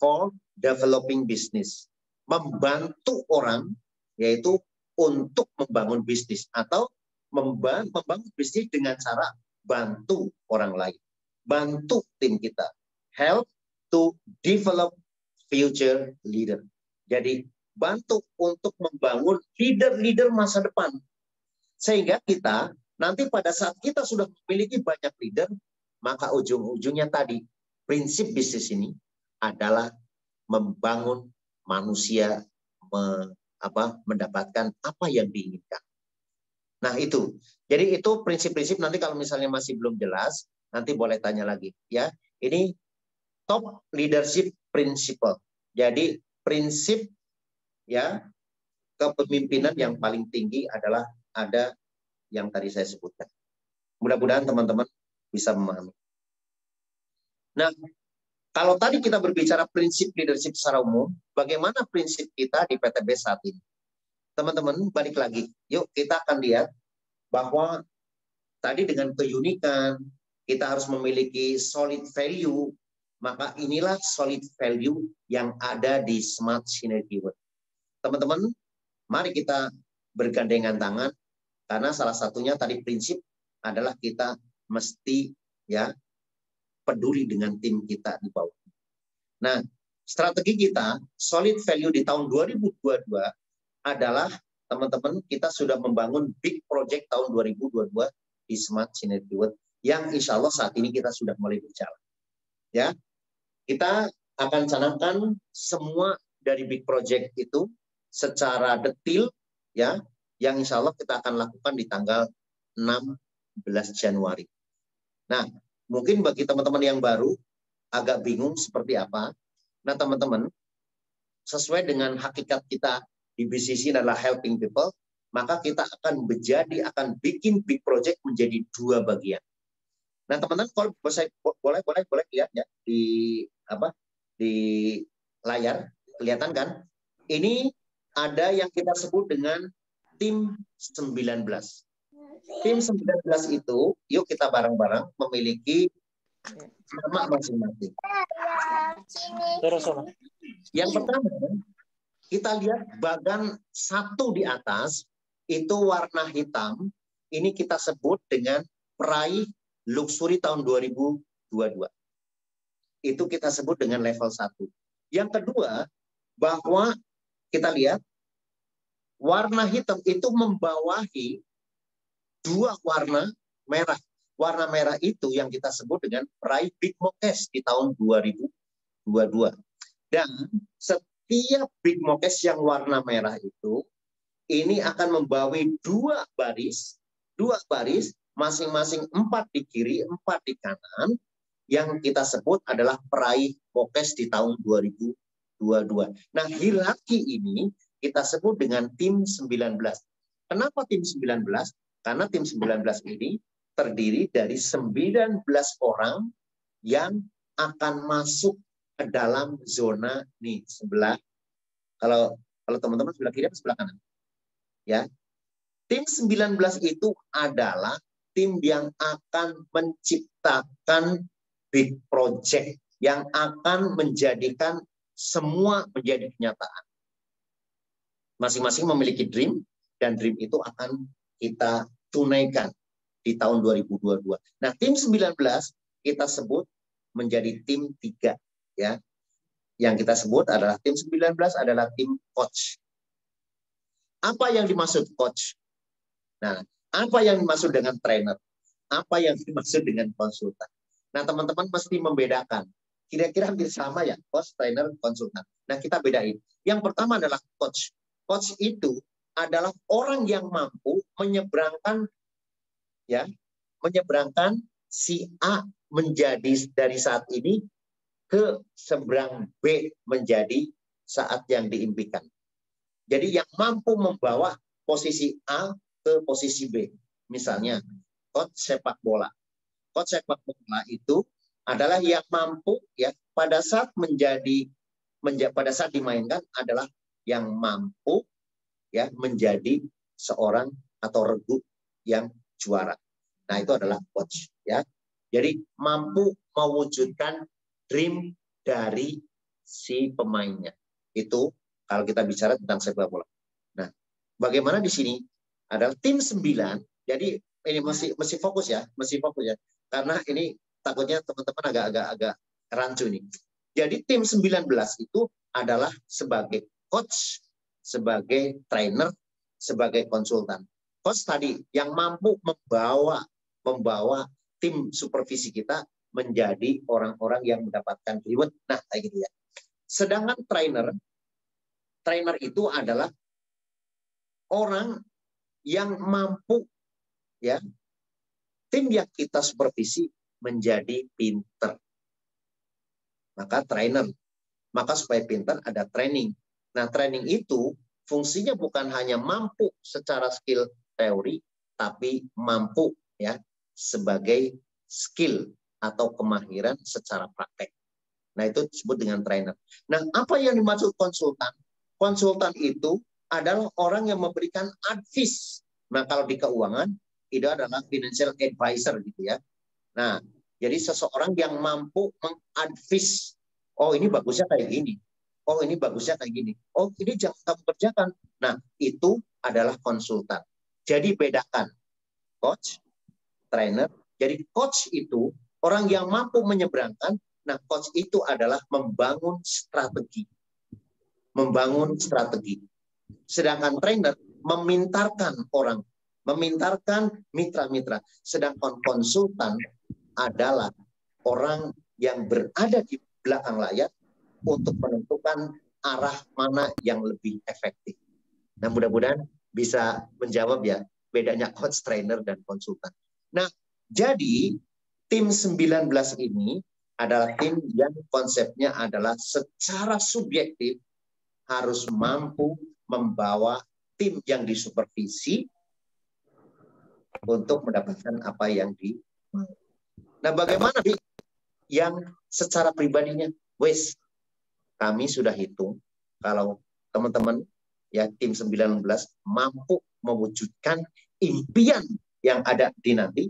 for developing business. Membantu orang, yaitu untuk membangun bisnis, atau membangun bisnis dengan cara bantu orang lain. Bantu tim kita. Help to develop future leader. Jadi bantu untuk membangun leader-leader masa depan. Sehingga kita nanti pada saat kita sudah memiliki banyak leader, maka ujung-ujungnya tadi prinsip bisnis ini adalah membangun manusia mendapatkan apa yang diinginkan. Nah itu. Jadi itu prinsip-prinsip, nanti kalau misalnya masih belum jelas, nanti boleh tanya lagi ya. Ini top leadership principle. Jadi prinsip ya kepemimpinan yang paling tinggi adalah ada yang tadi saya sebutkan. Mudah-mudahan teman-teman bisa memahami. Nah, kalau tadi kita berbicara prinsip leadership secara umum, bagaimana prinsip kita di PTBES saat ini? Teman-teman, balik lagi. Yuk kita akan lihat bahwa tadi dengan keunikan, kita harus memiliki solid value, maka inilah solid value yang ada di Smart Synergy World. Teman-teman, mari kita bergandengan tangan, karena salah satunya tadi prinsip adalah kita mesti ya peduli dengan tim kita di bawah. Nah, strategi kita solid value di tahun 2022 adalah teman-teman, kita sudah membangun big project tahun 2022 di Smart Synergy World yang insya Allah saat ini kita sudah mulai berjalan. Ya, kita akan canangkan semua dari big project itu secara detail ya, yang insya Allah kita akan lakukan di tanggal 16 Januari. Nah, mungkin bagi teman-teman yang baru agak bingung seperti apa. Nah, teman-teman, sesuai dengan hakikat kita di BCC adalah helping people, maka kita akan bikin big project menjadi 2 bagian. Nah, teman-teman, kalau boleh lihat ya di layar, kelihatan kan? Ini ada yang kita sebut dengan tim 19. Tim 19 itu, yuk kita bareng-bareng memiliki nama masing-masing. Yang pertama, kita lihat bagan 1 di atas, itu warna hitam, ini kita sebut dengan peraih luxury tahun 2022. Itu kita sebut dengan level 1. Yang kedua, bahwa kita lihat warna hitam itu membawahi 2 warna merah. Warna merah itu yang kita sebut dengan peraih Big Mokes di tahun 2022. Dan setiap Big Mokes yang warna merah itu, ini akan membawahi 2 baris, masing-masing 4 di kiri, 4 di kanan, yang kita sebut adalah peraih Mokes di tahun 2022. Nah, hierarki ini kita sebut dengan tim 19. Kenapa tim 19? Karena tim 19 ini terdiri dari 19 orang yang akan masuk ke dalam zona nih sebelah, kalau teman-teman sebelah kiri atau sebelah kanan? Ya. Tim 19 itu adalah tim yang akan menciptakan big project yang akan menjadikan semua menjadi kenyataan. Masing-masing memiliki dream, dan dream itu akan kita tunaikan di tahun 2022. Nah, tim 19 kita sebut menjadi tim 3 ya. Yang kita sebut adalah tim 19 adalah tim coach. Apa yang dimaksud coach? Nah, apa yang dimaksud dengan trainer? Apa yang dimaksud dengan konsultan? Nah, teman-teman mesti membedakan. Kira-kira hampir sama ya, coach, trainer, konsultan. Nah, kita bedain. Yang pertama adalah coach. Coach itu adalah orang yang mampu menyeberangkan ya, menyeberangkan si A menjadi dari saat ini ke seberang B menjadi saat yang diimpikan. Jadi yang mampu membawa posisi A ke posisi B. Misalnya, coach sepak bola. Coach sepak bola itu adalah yang mampu ya pada saat pada saat dimainkan adalah yang mampu ya menjadi seorang atau regu yang juara. Nah, itu adalah coach ya. Jadi mampu mewujudkan dream dari si pemainnya. Itu kalau kita bicara tentang sepak bola. Nah, bagaimana di sini adalah tim 9. Jadi ini masih fokus ya, Karena ini takutnya teman-teman agak rancu nih. Jadi tim 19 itu adalah sebagai coach, sebagai trainer, sebagai konsultan. Coach tadi yang mampu membawa tim supervisi kita menjadi orang-orang yang mendapatkan reward. Nah, kayak gitu ya. Sedangkan trainer itu adalah orang yang mampu ya tim yang kita supervisi menjadi pinter. Maka trainer. Maka supaya pinter ada training. Nah, training itu fungsinya bukan hanya mampu secara skill teori, tapi mampu ya sebagai skill atau kemahiran secara praktek. Nah, itu disebut dengan trainer. Nah, apa yang dimaksud konsultan? Konsultan itu adalah orang yang memberikan advice. Nah, kalau di keuangan, itu adalah financial advisor gitu ya. Nah, jadi seseorang yang mampu mengadvise. Oh, ini bagusnya kayak gini. Oh, ini bagusnya kayak gini. Oh, ini jangan kamu kerjakan. Nah, itu adalah konsultan. Jadi bedakan coach, trainer. Jadi coach itu orang yang mampu menyeberangkan. Nah, coach itu adalah membangun strategi. Sedangkan trainer memintarkan orang, memintarkan mitra-mitra. Sedangkan konsultan adalah orang yang berada di belakang layar untuk menentukan arah mana yang lebih efektif. Nah, mudah-mudahan bisa menjawab ya bedanya coach, trainer, dan konsultan. Nah, jadi tim 19 ini adalah tim yang konsepnya adalah secara subjektif harus mampu membawa tim yang disupervisi untuk mendapatkan apa yang dimau. Nah, bagaimana yang secara pribadinya? Wes, kami sudah hitung kalau teman-teman ya tim 19 mampu mewujudkan impian yang ada di nanti,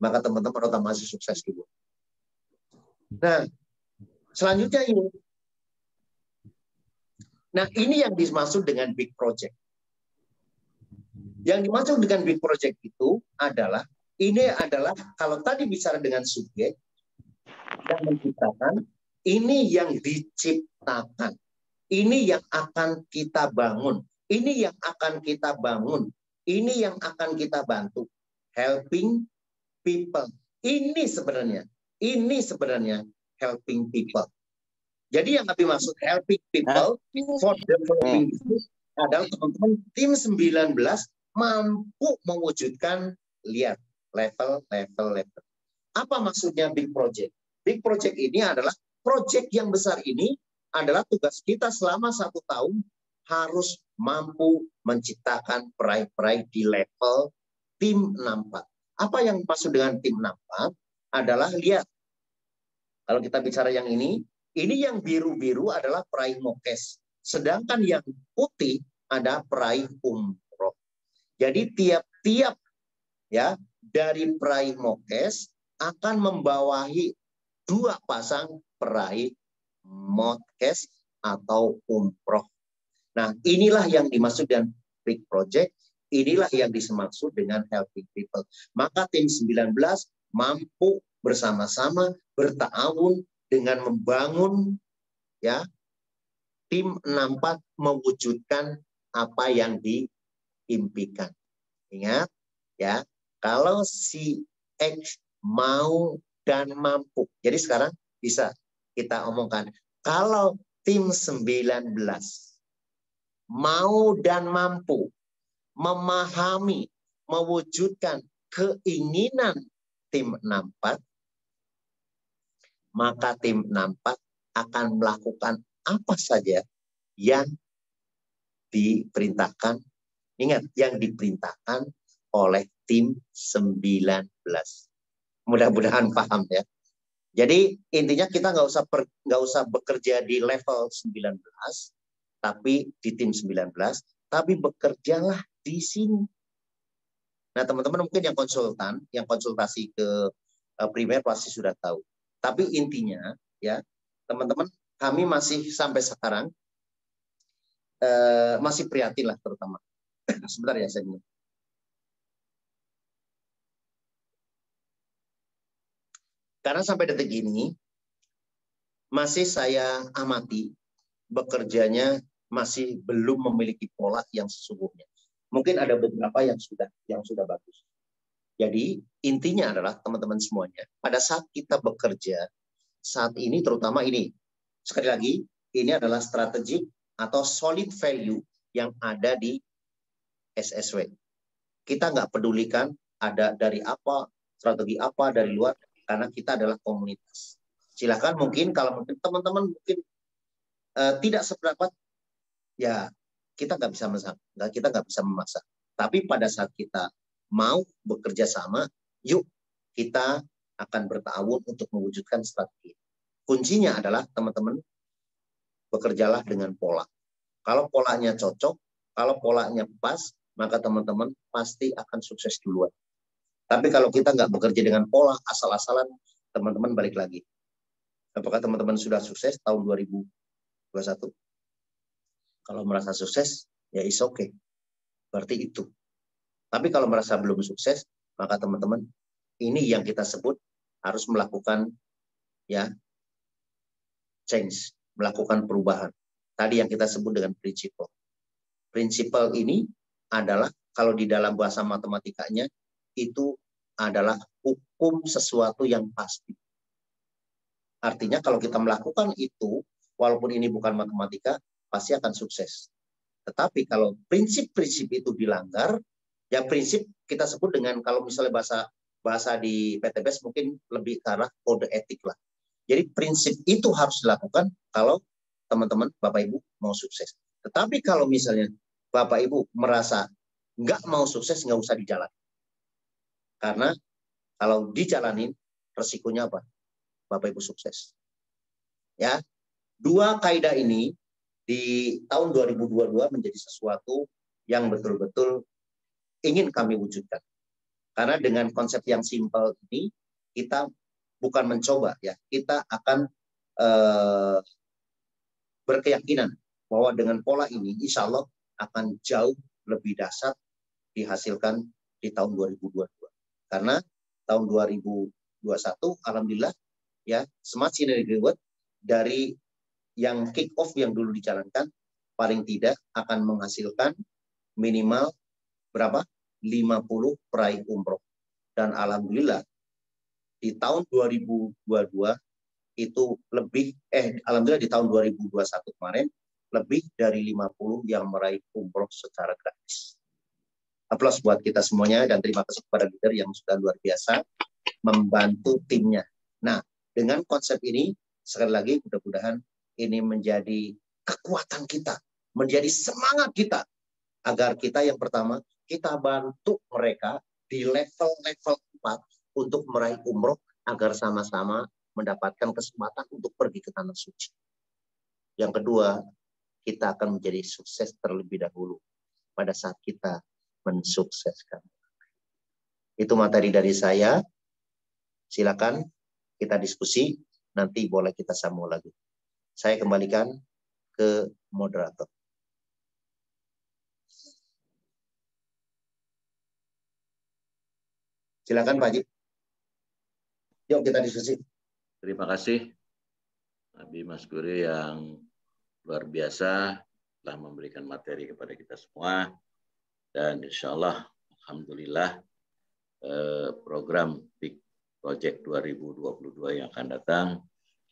maka teman-teman otomatis sukses gitu. Nah, selanjutnya ini. Nah, ini yang dimaksud dengan big project. Yang dimaksud dengan big project itu adalah, ini adalah kalau tadi bicara dengan subjek yang menciptakan, ini yang diciptakan. Ini yang akan kita bangun. Ini yang akan kita bangun. Ini yang akan kita bantu. Helping people. Ini sebenarnya helping people. Jadi yang kami maksud helping people for developing business adalah teman-teman tim 19 mampu mewujudkan lihat level. Apa maksudnya big project? Big project ini adalah project yang besar ini adalah tugas kita selama 1 tahun harus mampu menciptakan peraih-peraih di level tim 64. Apa yang maksud dengan tim 64 adalah lihat kalau kita bicara yang ini yang biru-biru adalah peraih mokes, sedangkan yang putih ada peraih umroh. Jadi tiap-tiap ya dari peraih mokes akan membawahi 2 pasang peraih mokes atau umroh. Nah, inilah yang dimaksud dengan big project. Inilah yang dimaksud dengan helping people. Maka tim 19 mampu bersama-sama bertawun dengan membangun ya tim 64 mewujudkan apa yang diimpikan. Ingat ya, kalau si X mau dan mampu. Jadi sekarang bisa kita omongkan, kalau tim 19 mau dan mampu memahami, mewujudkan keinginan tim 64, maka tim 64 akan melakukan apa saja yang diperintahkan. Ingat, yang diperintahkan oleh tim 19. Mudah-mudahan paham ya. Jadi intinya kita nggak usah bekerja di level 19, tapi di tim 19, tapi bekerjalah di sini. Nah, teman-teman mungkin yang konsultan, yang konsultasi ke primer pasti sudah tahu. Tapi intinya ya, teman-teman, kami masih sampai sekarang masih prihatin lah terutama. Sebentar ya saya minum. Karena sampai detik ini masih saya amati bekerjanya masih belum memiliki pola yang sesungguhnya. Mungkin ada beberapa yang sudah bagus. Jadi intinya adalah teman-teman semuanya, pada saat kita bekerja saat ini, terutama ini, sekali lagi, ini adalah strategi atau solid value yang ada di SSW. Kita nggak pedulikan ada dari apa, strategi apa dari luar, karena kita adalah komunitas. Silakan mungkin kalau mungkin teman-teman mungkin tidak sependapat, ya kita nggak bisa memaksa. Tapi pada saat kita mau bekerja sama, yuk kita akan bertawun untuk mewujudkan strategi. Kuncinya adalah teman-teman bekerjalah dengan pola. Kalau polanya cocok, kalau polanya pas, maka teman-teman pasti akan sukses duluan. Tapi kalau kita nggak bekerja dengan pola, asal-asalan, teman-teman balik lagi. Apakah teman-teman sudah sukses tahun 2021? Kalau merasa sukses, ya is okay. Berarti itu. Tapi kalau merasa belum sukses, maka teman-teman, ini yang kita sebut harus melakukan ya change, melakukan perubahan. Tadi yang kita sebut dengan prinsipal. Prinsipal ini adalah kalau di dalam bahasa matematikanya itu adalah hukum sesuatu yang pasti. Artinya kalau kita melakukan itu, walaupun ini bukan matematika, pasti akan sukses. Tetapi kalau prinsip-prinsip itu dilanggar, ya prinsip kita sebut dengan, kalau misalnya bahasa di PTBS mungkin lebih ke arah kode etik lah. Jadi prinsip itu harus dilakukan kalau teman-teman Bapak Ibu mau sukses. Tetapi kalau misalnya Bapak Ibu merasa nggak mau sukses, nggak usah dijalan. Karena kalau dijalanin, resikonya apa? Bapak Ibu sukses. Ya, dua kaidah ini di tahun 2022 menjadi sesuatu yang betul-betul ingin kami wujudkan. Karena dengan konsep yang simpel ini, kita bukan mencoba, ya, kita akan berkeyakinan bahwa dengan pola ini, insya Allah akan jauh lebih dahsyat dihasilkan di tahun 2022. Karena tahun 2021, alhamdulillah, ya, Smart Synergy Reward dari yang kick off yang dulu dijalankan, paling tidak akan menghasilkan minimal berapa? 50 peraih umroh. Dan alhamdulillah di tahun 2022 itu lebih, alhamdulillah di tahun 2021 kemarin lebih dari 50 yang meraih umroh secara gratis. Aplaus buat kita semuanya dan terima kasih kepada leader yang sudah luar biasa membantu timnya. Nah, dengan konsep ini sekali lagi mudah-mudahan ini menjadi kekuatan kita, menjadi semangat kita agar kita yang pertama kita bantu mereka di level-level 4 untuk meraih umroh agar sama-sama mendapatkan kesempatan untuk pergi ke tanah suci. Yang kedua, kita akan menjadi sukses terlebih dahulu pada saat kita mensukseskan. Itu materi dari saya. Silakan kita diskusi, nanti boleh kita sambung lagi. Saya kembalikan ke moderator. Silakan Pak Haji. Yuk kita diskusi. Terima kasih Abi Mas Guru yang luar biasa telah memberikan materi kepada kita semua, dan insya Allah alhamdulillah program Big Project 2022 yang akan datang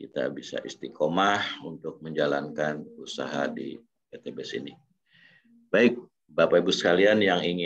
kita bisa istiqomah untuk menjalankan usaha di PTBS ini. Baik Bapak Ibu sekalian yang ingin